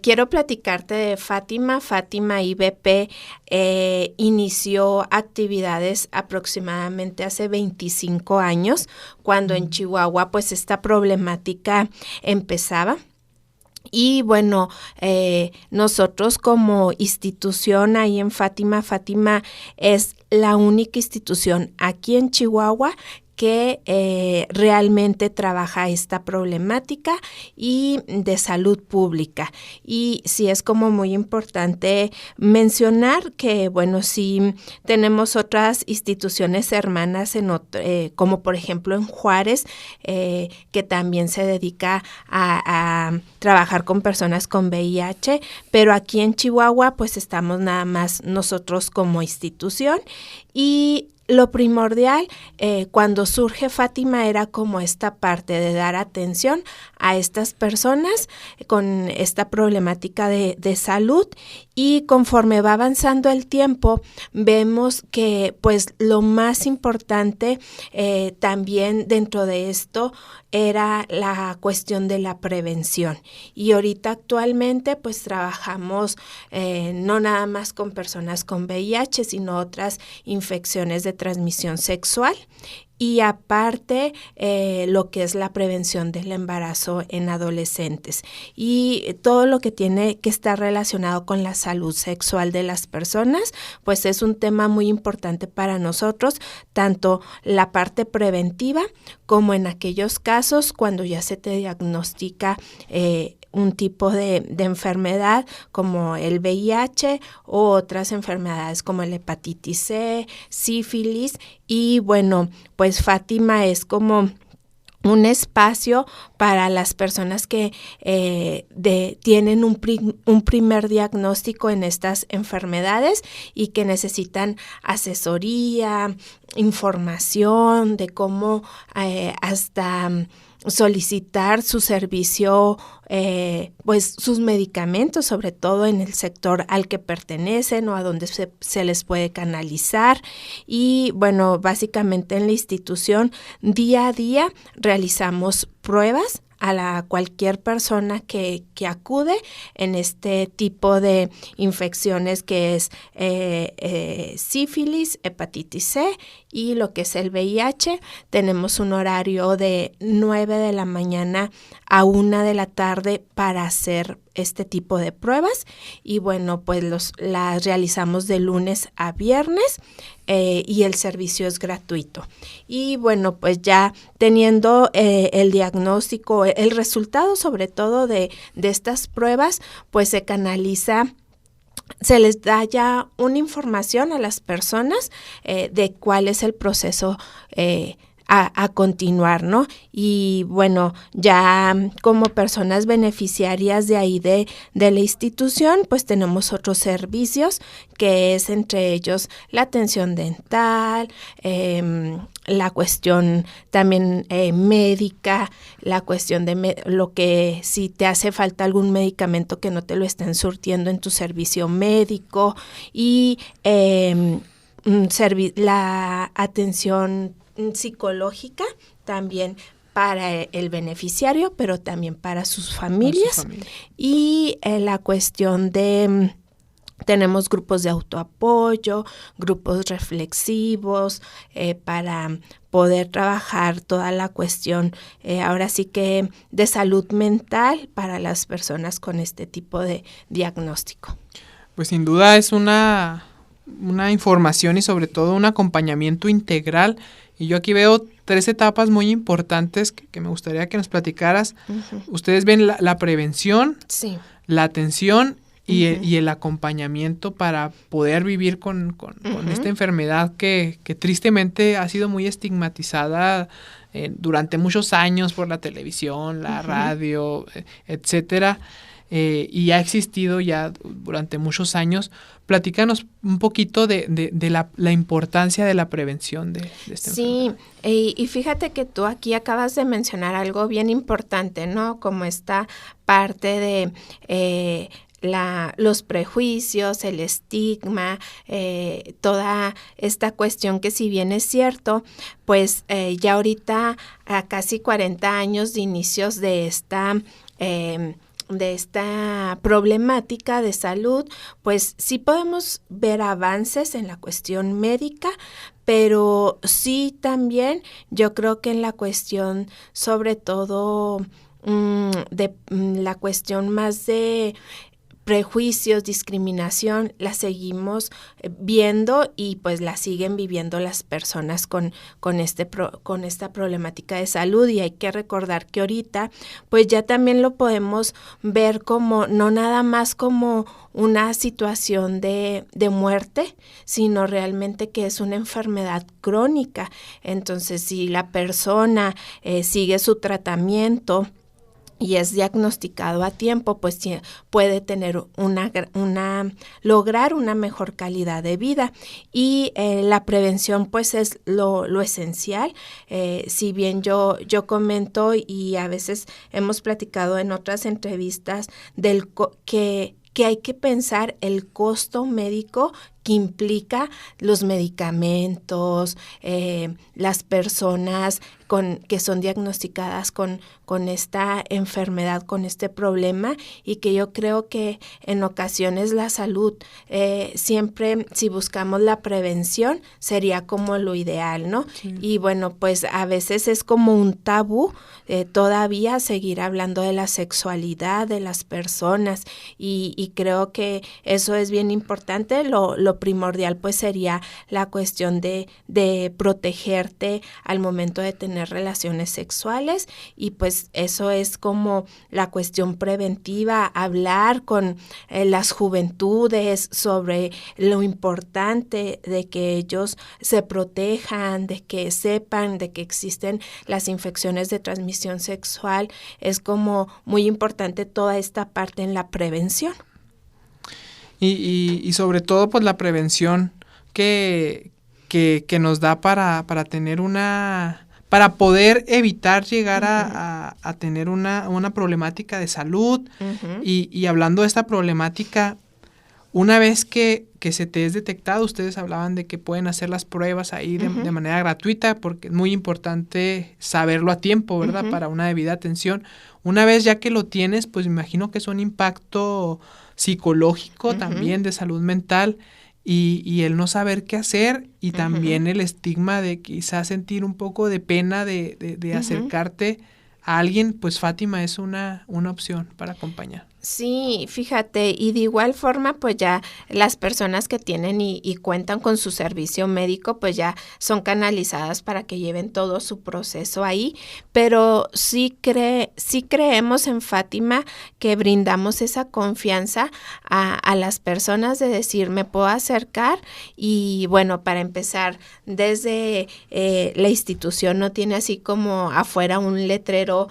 quiero platicarte de Fátima. Fátima IBP inició actividades aproximadamente hace 25 años, cuando en Chihuahua pues esta problemática empezaba. Y bueno, nosotros como institución ahí en Fátima es la única institución aquí en Chihuahua que realmente trabaja esta problemática y de salud pública. Y sí es como muy importante mencionar que, bueno, sí tenemos otras instituciones hermanas como por ejemplo en Juárez, que también se dedica a trabajar con personas con VIH, pero aquí en Chihuahua pues estamos nada más nosotros como institución. Y lo primordial cuando surge Fátima era como esta parte de dar atención a estas personas con esta problemática de salud, y conforme va avanzando el tiempo vemos que pues lo más importante también dentro de esto era la cuestión de la prevención, y ahorita actualmente pues trabajamos no nada más con personas con VIH, sino otras infecciones de transmisión sexual, y aparte lo que es la prevención del embarazo en adolescentes y todo lo que tiene que estar relacionado con la salud sexual de las personas, pues es un tema muy importante para nosotros, tanto la parte preventiva como en aquellos casos cuando ya se te diagnostica un tipo de enfermedad como el VIH o otras enfermedades como la hepatitis C, sífilis, y bueno, pues Fátima es como un espacio para las personas que tienen un primer diagnóstico en estas enfermedades y que necesitan asesoría, información de cómo hasta solicitar su servicio, pues sus medicamentos, sobre todo en el sector al que pertenecen o a donde se les puede canalizar. Y bueno, básicamente en la institución día a día realizamos pruebas a cualquier persona que acude en este tipo de infecciones que es sífilis, hepatitis C y lo que es el VIH. Tenemos un horario de 9 de la mañana a 1 de la tarde para hacer este tipo de pruebas, y bueno, pues las realizamos de lunes a viernes y el servicio es gratuito. Y bueno, pues ya teniendo el diagnóstico, el resultado sobre todo de estas pruebas, pues se canaliza, se les da ya una información a las personas de cuál es el proceso a continuar, ¿no? Y bueno, ya como personas beneficiarias de ahí de la institución, pues tenemos otros servicios, que es entre ellos la atención dental, la cuestión también médica, la cuestión de lo que si te hace falta algún medicamento que no te lo estén surtiendo en tu servicio médico, y la atención psicológica también para el beneficiario, pero también para sus familias. Y la cuestión de tenemos grupos de autoapoyo, grupos reflexivos para poder trabajar toda la cuestión, ahora sí que de salud mental para las personas con este tipo de diagnóstico. Pues sin duda es una información y sobre todo un acompañamiento integral. Y yo aquí veo 3 etapas muy importantes que me gustaría que nos platicaras. Uh-huh. Ustedes ven la prevención, sí, la atención y el acompañamiento para poder vivir con esta enfermedad que tristemente ha sido muy estigmatizada durante muchos años por la televisión, la radio, etcétera. Y ha existido ya durante muchos años. Platícanos un poquito de la importancia de la prevención de esta enfermedad. Sí, y fíjate que tú aquí acabas de mencionar algo bien importante, ¿no? Como esta parte de los prejuicios, el estigma, toda esta cuestión que si bien es cierto, pues ya ahorita a casi 40 años de inicios de esta problemática de salud, pues sí podemos ver avances en la cuestión médica, pero sí también yo creo que en la cuestión sobre todo de la cuestión más de prejuicios, discriminación, la seguimos viendo y pues la siguen viviendo las personas con esta problemática de salud. Y hay que recordar que ahorita pues ya también lo podemos ver como no nada más como una situación de muerte, sino realmente que es una enfermedad crónica. Entonces, si la persona sigue su tratamiento y es diagnosticado a tiempo, pues puede tener lograr una mejor calidad de vida. Y la prevención pues es lo esencial. Si bien yo comento y a veces hemos platicado en otras entrevistas que hay que pensar el costo médico que implica los medicamentos, las personas que son diagnosticadas con esta enfermedad, con este problema, y que yo creo que en ocasiones la salud, siempre si buscamos la prevención, sería como lo ideal, ¿no? Sí. Y bueno, pues a veces es como un tabú todavía seguir hablando de la sexualidad de las personas, y creo que eso es bien importante. Lo primordial pues sería la cuestión de protegerte al momento de tener relaciones sexuales, y pues eso es como la cuestión preventiva, hablar con las juventudes sobre lo importante de que ellos se protejan, de que sepan de que existen las infecciones de transmisión sexual. Es como muy importante toda esta parte en la prevención. Y sobre todo pues la prevención que nos da para tener para poder evitar llegar a tener una problemática de salud. Uh-huh. Y hablando de esta problemática, una vez que se te es detectado, ustedes hablaban de que pueden hacer las pruebas ahí de manera gratuita, porque es muy importante saberlo a tiempo, ¿verdad? Uh-huh. Para una debida atención. Una vez ya que lo tienes, pues me imagino que es un impacto psicológico también, de salud mental, y el no saber qué hacer, y también el estigma de quizás sentir un poco de pena de acercarte a alguien. Pues Fátima es una opción para acompañar. Sí, fíjate, y de igual forma pues ya las personas que tienen y cuentan con su servicio médico pues ya son canalizadas para que lleven todo su proceso ahí, pero sí creemos en Fátima que brindamos esa confianza a las personas de decir, me puedo acercar. Y bueno, para empezar, desde la institución no tiene así como afuera un letrero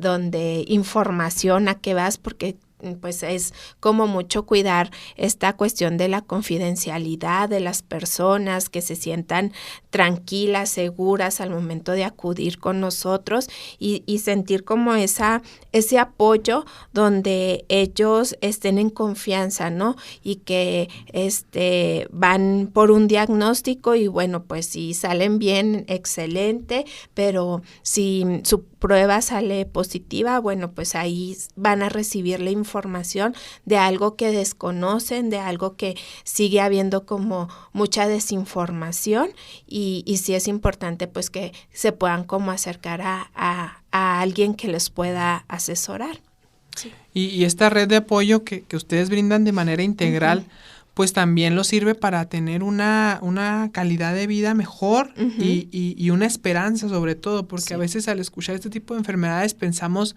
donde información a qué vas, porque pues es como mucho cuidar esta cuestión de la confidencialidad de las personas, que se sientan tranquilas, seguras al momento de acudir con nosotros, y sentir como ese apoyo donde ellos estén en confianza, ¿no? Y que van por un diagnóstico y bueno, pues si salen bien, excelente, pero si su prueba sale positiva, bueno, pues ahí van a recibir la información de algo que desconocen, de algo que sigue habiendo como mucha desinformación, y sí es importante pues que se puedan como acercar a alguien que les pueda asesorar. Sí. Y esta red de apoyo que ustedes brindan de manera integral, pues también los sirve para tener una calidad de vida mejor, y una esperanza sobre todo, porque a veces al escuchar este tipo de enfermedades pensamos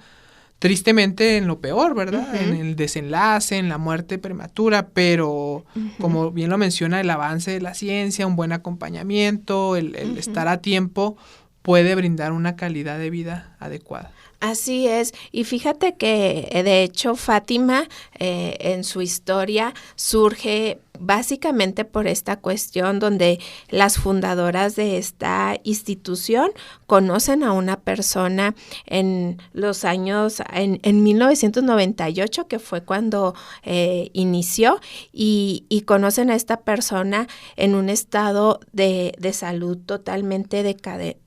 tristemente en lo peor, ¿verdad? En el desenlace, en la muerte prematura, pero como bien lo menciona, el avance de la ciencia, un buen acompañamiento, el estar a tiempo puede brindar una calidad de vida adecuada. Así es, y fíjate que de hecho Fátima en su historia surge básicamente por esta cuestión donde las fundadoras de esta institución conocen a una persona en los años, en 1998, que fue cuando inició, y conocen a esta persona en un estado de salud totalmente decadente,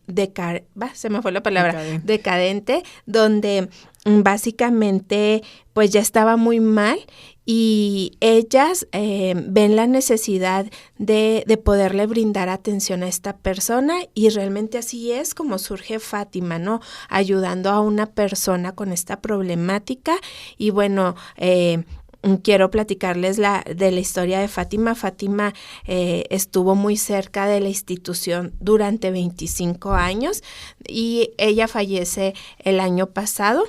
donde básicamente pues ya estaba muy mal, y ellas ven la necesidad de poderle brindar atención a esta persona, y realmente así es como surge Fátima, ¿no? Ayudando a una persona con esta problemática. Y bueno, quiero platicarles de la historia de Fátima. Fátima estuvo muy cerca de la institución durante 25 años, y ella fallece el año pasado,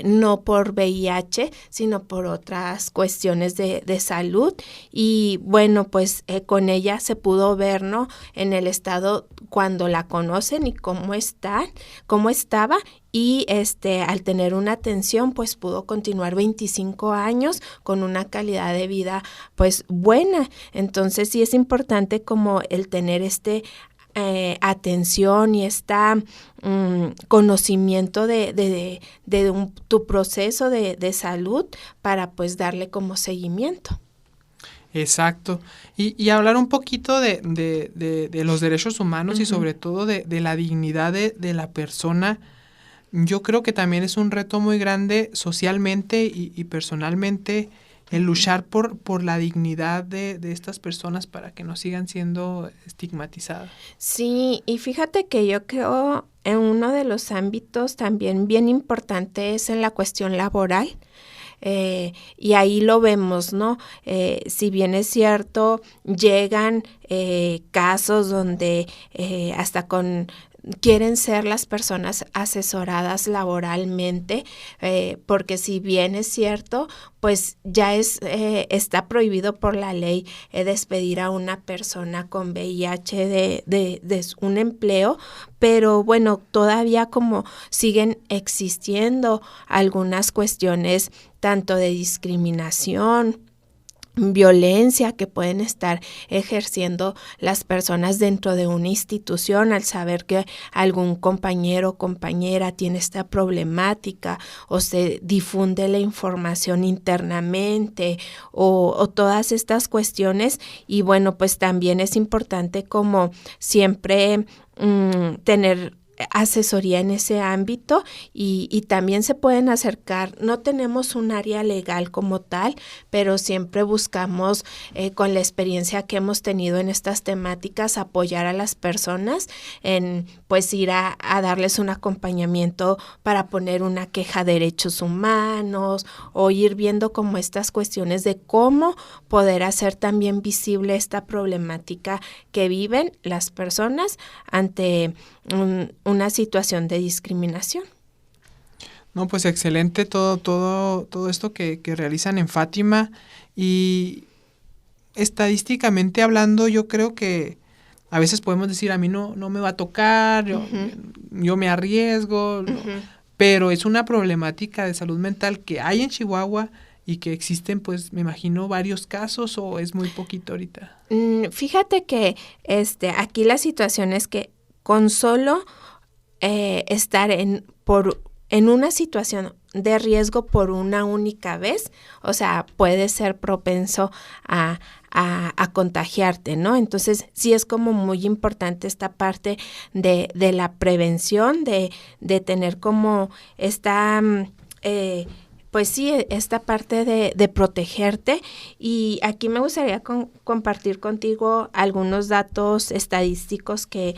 no por VIH, sino por otras cuestiones de salud. Y bueno, pues con ella se pudo ver, ¿no?, en el estado cuando la conocen y cómo estaba. y al tener una atención pues pudo continuar 25 años con una calidad de vida pues buena. Entonces sí es importante como el tener atención y conocimiento de tu proceso de salud para pues darle como seguimiento. Exacto. Y hablar un poquito de los derechos humanos y sobre todo de la dignidad de la persona. Yo creo que también es un reto muy grande socialmente y personalmente el luchar por la dignidad de estas personas para que no sigan siendo estigmatizadas. Sí, y fíjate que yo creo en uno de los ámbitos también bien importante es en la cuestión laboral. Y ahí lo vemos, ¿no? Si bien es cierto, llegan casos donde hasta quieren ser las personas asesoradas laboralmente, porque si bien es cierto, pues ya está prohibido por la ley despedir a una persona con VIH de un empleo, pero bueno, todavía como siguen existiendo algunas cuestiones tanto de discriminación, violencia que pueden estar ejerciendo las personas dentro de una institución al saber que algún compañero o compañera tiene esta problemática o se difunde la información internamente o todas estas cuestiones. Y bueno, pues también es importante como siempre tener asesoría en ese ámbito y también se pueden acercar. No tenemos un área legal como tal, pero siempre buscamos con la experiencia que hemos tenido en estas temáticas apoyar a las personas en pues ir a darles un acompañamiento para poner una queja de derechos humanos o ir viendo como estas cuestiones de cómo poder hacer también visible esta problemática que viven las personas ante una situación de discriminación. No, pues excelente todo esto que realizan en Fátima, y estadísticamente hablando yo creo que a veces podemos decir a mí no me va a tocar, yo me arriesgo, no, pero es una problemática de salud mental que hay en Chihuahua y que existen, pues me imagino, varios casos, o es muy poquito ahorita. Fíjate que aquí la situación es que con solo estar en una situación de riesgo por una única vez, o sea, puede ser propenso a contagiarte, ¿no? Entonces, sí es como muy importante esta parte de la prevención, de tener como esta pues sí, esta parte de protegerte. Y aquí me gustaría compartir contigo algunos datos estadísticos que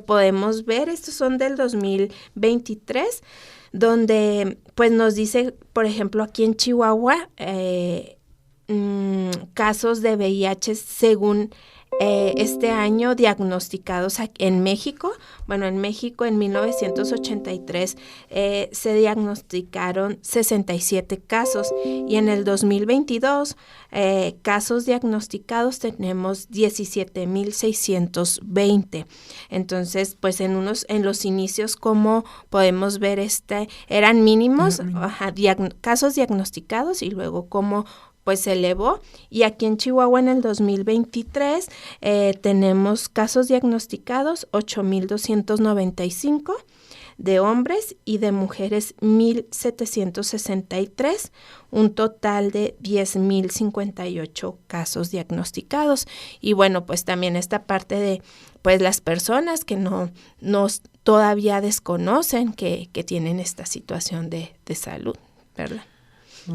podemos ver. Estos son del 2023, donde pues nos dice, por ejemplo, aquí en Chihuahua, casos de VIH según este año diagnosticados en México. Bueno, en México en 1983 se diagnosticaron 67 casos y en el 2022 casos diagnosticados tenemos 17,620. Entonces, pues en los inicios, como podemos ver, eran mínimos casos diagnosticados y luego como pues se elevó. Y aquí en Chihuahua en el 2023 tenemos casos diagnosticados 8,295 de hombres y de mujeres 1,763, un total de 10,058 casos diagnosticados. Y bueno, pues también esta parte de pues las personas que no todavía desconocen que tienen esta situación de salud, ¿verdad?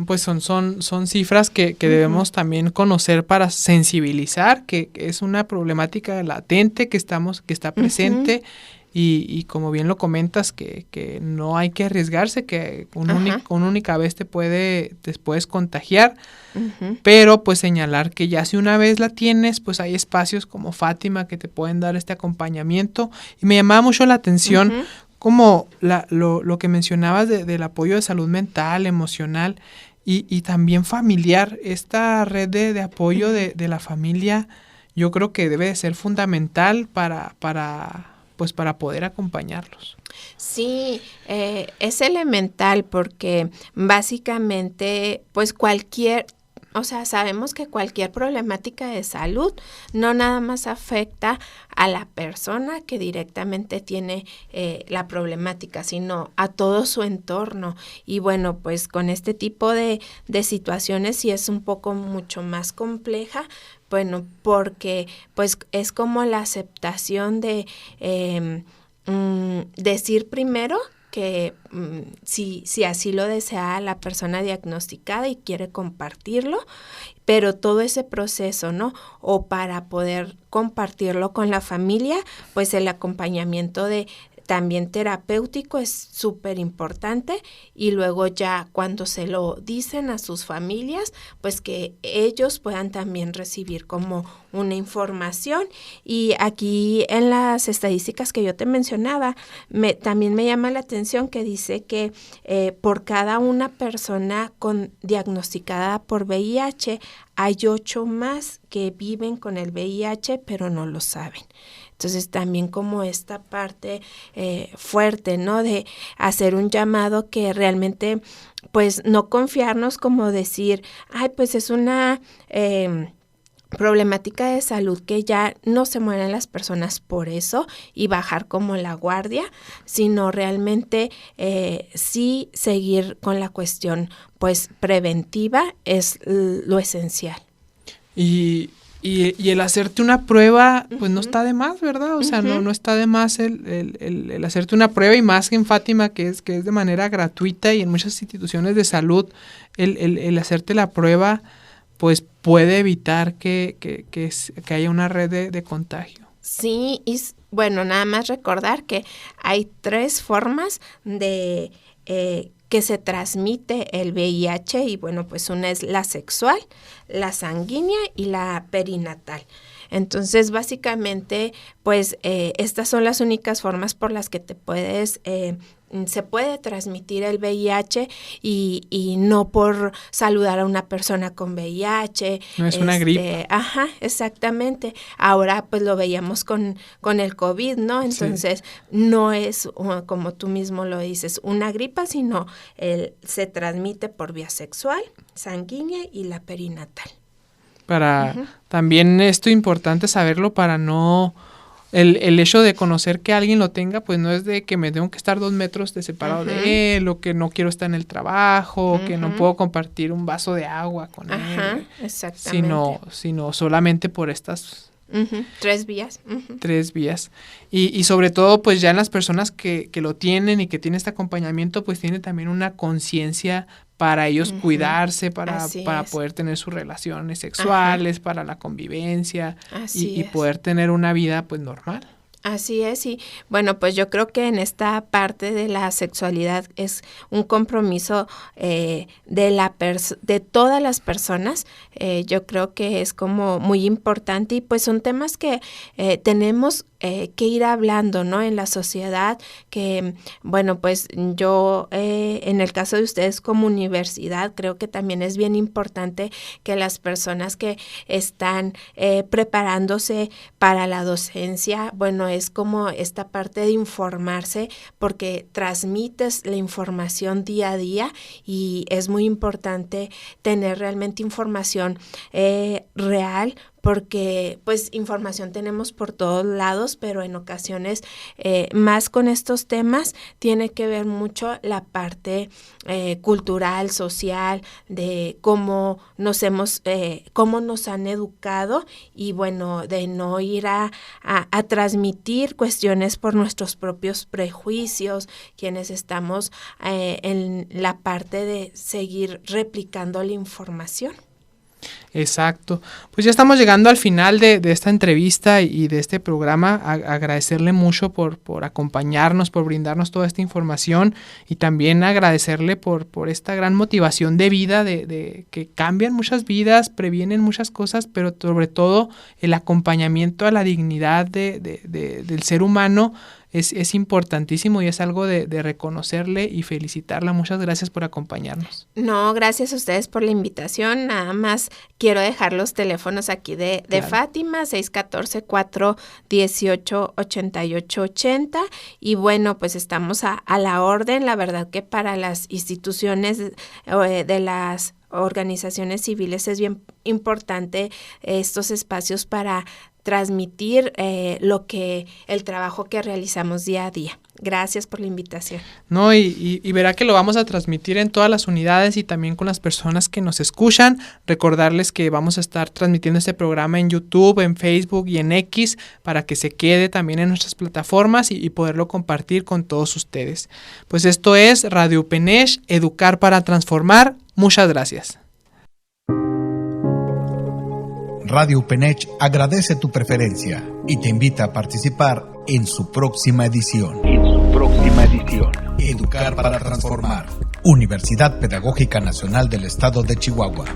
Pues son cifras que debemos también conocer para sensibilizar que es una problemática latente que está presente, y como bien lo comentas, que no hay que arriesgarse, que una única vez te puedes contagiar, pero pues señalar que ya si una vez la tienes, pues hay espacios como Fátima que te pueden dar este acompañamiento. Y me llamaba mucho la atención como lo que mencionabas del apoyo de salud mental, emocional y también familiar. Esta red de apoyo de la familia, yo creo que debe de ser fundamental para pues para poder acompañarlos. Sí, es elemental porque básicamente pues sabemos que cualquier problemática de salud no nada más afecta a la persona que directamente tiene la problemática, sino a todo su entorno. Y bueno, pues con este tipo de situaciones sí es un poco mucho más compleja, bueno, porque pues es como la aceptación de decir primero que si así lo desea la persona diagnosticada y quiere compartirlo, pero todo ese proceso, ¿no? O para poder compartirlo con la familia, pues el acompañamiento también terapéutico es súper importante, y luego ya cuando se lo dicen a sus familias, pues que ellos puedan también recibir como una información. Y aquí en las estadísticas que yo te mencionaba, también me llama la atención que dice que por cada una persona diagnosticada por VIH, hay 8 más que viven con el VIH, pero no lo saben. Entonces también como esta parte fuerte, ¿no? De hacer un llamado que realmente, pues no confiarnos como decir, ay, pues es una problemática de salud que ya no se mueren las personas por eso y bajar como la guardia, sino realmente sí seguir con la cuestión pues preventiva es lo esencial. Y el hacerte una prueba, pues no está de más, ¿verdad? O sea, no está de más el hacerte una prueba, y más que en Fátima, que es de manera gratuita, y en muchas instituciones de salud, el hacerte la prueba, pues puede evitar que haya una red de contagio. Sí, y bueno, nada más recordar que hay 3 formas de que se transmite el VIH, y bueno, pues una es la sexual, la sanguínea y la perinatal. Entonces, básicamente, pues estas son las únicas formas por las que se puede transmitir el VIH, y no por saludar a una persona con VIH. No es una gripe. Ajá, exactamente. Ahora pues lo veíamos con el COVID, ¿no? Entonces sí, no es, como tú mismo lo dices, una gripa, sino se transmite por vía sexual, sanguínea y la perinatal. También esto es importante saberlo para no... El hecho de conocer que alguien lo tenga, pues no es de que me tengo que estar 2 metros de separado de él, o que no quiero estar en el trabajo, o que no puedo compartir un vaso de agua con él. Exactamente. Sino solamente por estas 3 vías. 3 vías. Y sobre todo, pues ya en las personas que lo tienen y que tienen este acompañamiento, pues tienen también una conciencia para ellos cuidarse, para poder tener sus relaciones sexuales, para la convivencia y poder tener una vida pues normal. Así es, y bueno, pues yo creo que en esta parte de la sexualidad es un compromiso de todas las personas. Yo creo que es como muy importante, y pues son temas que tenemos que ir hablando, ¿no? En la sociedad, que bueno, pues yo en el caso de ustedes como universidad, creo que también es bien importante que las personas que están preparándose para la docencia, bueno, es como esta parte de informarse, porque transmites la información día a día, y es muy importante tener realmente información real, porque pues información tenemos por todos lados, pero en ocasiones más con estos temas tiene que ver mucho la parte cultural, social, de cómo nos han educado, y bueno, de no ir a transmitir cuestiones por nuestros propios prejuicios, quienes estamos en la parte de seguir replicando la información. Exacto. Pues ya estamos llegando al final de esta entrevista y de este programa. Agradecerle mucho por acompañarnos, por brindarnos toda esta información, y también agradecerle por esta gran motivación de vida, de que cambian muchas vidas, previenen muchas cosas, pero sobre todo el acompañamiento a la dignidad del ser humano. es importantísimo y es algo de reconocerle y felicitarla. Muchas gracias por acompañarnos. No, gracias a ustedes por la invitación. Nada más quiero dejar los teléfonos aquí de Claro. Fátima, 614-418-8880. Y bueno, pues estamos a la orden. La verdad que para las instituciones de las organizaciones civiles es bien importante estos espacios para transmitir el trabajo que realizamos día a día. Gracias por la invitación. No, y verá que lo vamos a transmitir en todas las unidades y también con las personas que nos escuchan. Recordarles que vamos a estar transmitiendo este programa en YouTube, en Facebook y en X para que se quede también en nuestras plataformas y poderlo compartir con todos ustedes. Pues esto es Radio UPENESH, Educar para Transformar. Muchas gracias. Radio UPENESH agradece tu preferencia y te invita a participar en su próxima edición. Educar para Transformar. Universidad Pedagógica Nacional del Estado de Chihuahua.